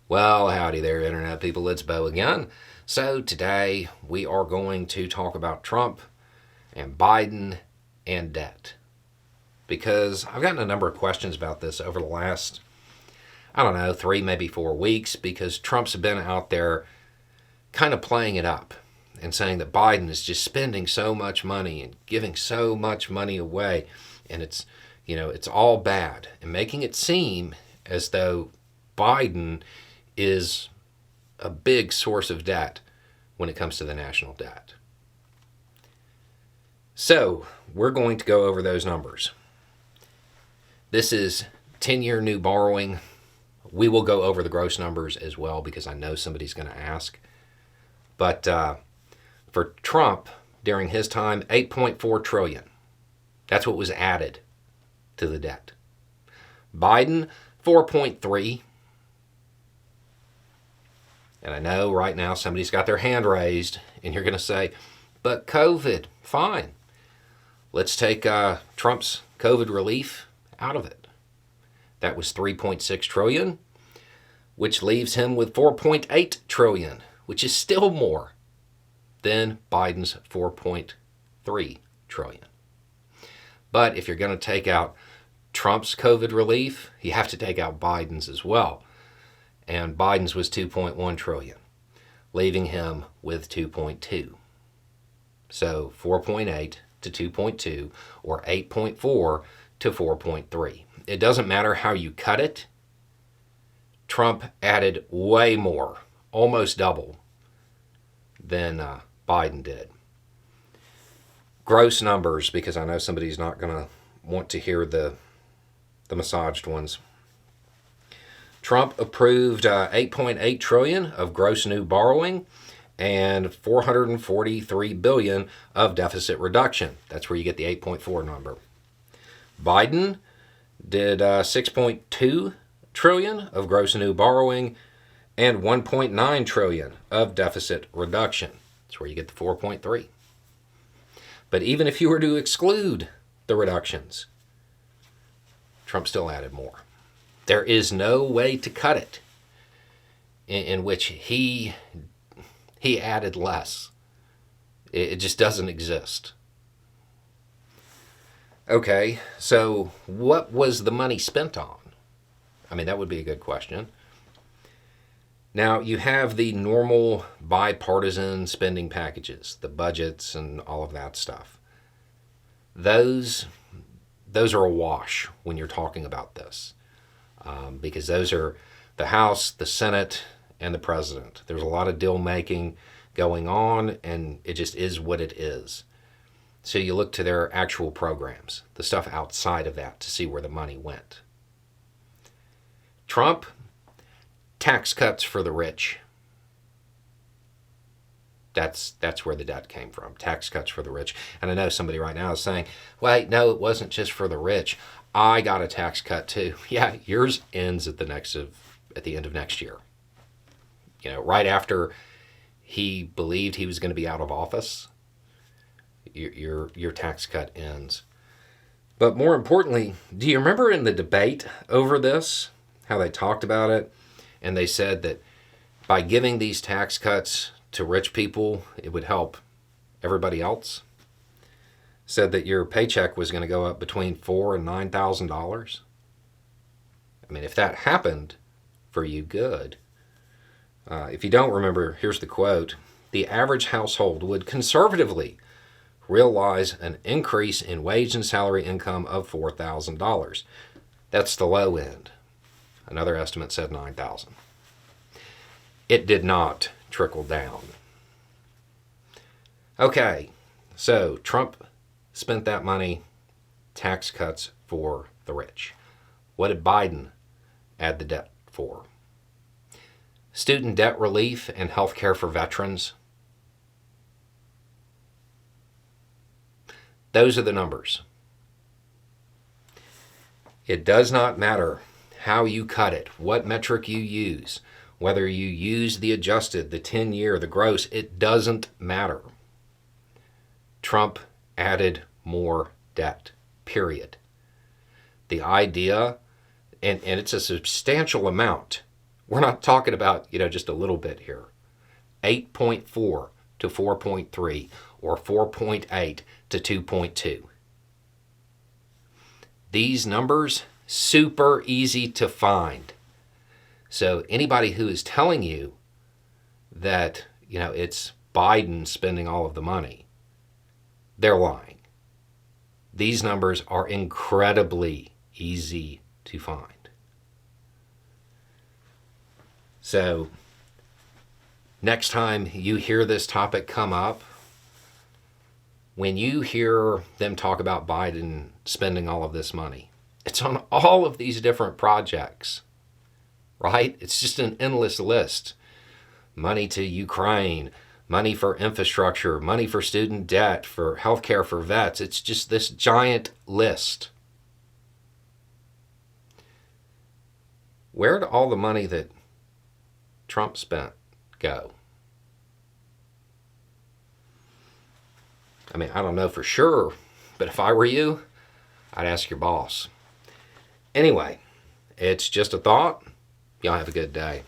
Well, howdy there, Internet people. It's Bo again. So, today we are going to talk about Trump and Biden and debt. Because I've gotten a number of questions about this over the last, 3, maybe 4 weeks, because Trump's been out there kind of playing it up and saying that Biden is just spending so much money and giving so much money away, and it's all bad, and making it seem as though Biden is a big source of debt when it comes to the national debt. So, we're going to go over those numbers. This is 10-year new borrowing. We will go over the gross numbers as well because I know somebody's going to ask. But for Trump, during his time, $8.4 trillion. That's what was added to the debt. Biden, 4.3. And I know right now somebody's got their hand raised, and you're going to say, but COVID, fine. Let's take Trump's COVID relief out of it. That was $3.6 trillion, which leaves him with $4.8 trillion, which is still more than Biden's $4.3 trillion. But if you're going to take out Trump's COVID relief, you have to take out Biden's as well. And Biden's was $2.1 trillion, leaving him with $2.2. So 4.8 to 2.2, or 8.4 to 4.3. It doesn't matter how you cut it. Trump added way more, almost double, than Biden did. Gross numbers, because I know somebody's not going to want to hear the massaged ones. Trump approved $8.8 trillion of gross new borrowing and $443 billion of deficit reduction. That's where you get the 8.4 number. Biden did $6.2 trillion of gross new borrowing and $1.9 trillion of deficit reduction. That's where you get the 4.3. But even if you were to exclude the reductions, Trump still added more. There is no way to cut it in which he added less. It just doesn't exist. Okay, so what was the money spent on? I mean, that would be a good question. Now, you have the normal bipartisan spending packages, the budgets and all of that stuff. Those are a wash when you're talking about this. Because those are the House, the Senate, and the President. There's a lot of deal making going on, and it just is what it is. So you look to their actual programs, the stuff outside of that, to see where the money went. Trump, tax cuts for the rich. That's where the debt came from, tax cuts for the rich. And I know somebody right now is saying, wait, no, it wasn't just for the rich. I got a tax cut too. Yeah, yours ends at the end of next year. Right after he believed he was going to be out of office, your tax cut ends. But more importantly, do you remember in the debate over this, how they talked about it, and they said that by giving these tax cuts to rich people, it would help everybody else? Said that your paycheck was going to go up between $4,000 and $9,000. I mean, if that happened for you, good. If you don't remember, here's the quote. The average household would conservatively realize an increase in wage and salary income of $4,000. That's the low end. Another estimate said $9,000. It did not trickle down. Okay, so Trump spent that money, tax cuts for the rich. What did Biden add the debt for? Student debt relief and health care for veterans. Those are the numbers. It does not matter how you cut it, what metric you use, whether you use the adjusted, the 10-year, the gross, it doesn't matter. Trump added more debt, period. The idea, and it's a substantial amount We're not talking about, just a little bit here. 8.4 to 4.3 or 4.8 to 2.2. These numbers, super easy to find. So anybody who is telling you that, it's Biden spending all of the money, they're lying. These numbers are incredibly easy to find. So next time you hear this topic come up, when you hear them talk about Biden spending all of this money, it's on all of these different projects, right? It's just an endless list. Money to Ukraine, money for infrastructure, money for student debt, for healthcare for vets. It's just this giant list. Where did all the money that Trump spent go? I mean, I don't know for sure, but if I were you, I'd ask your boss. Anyway, it's just a thought. Y'all have a good day.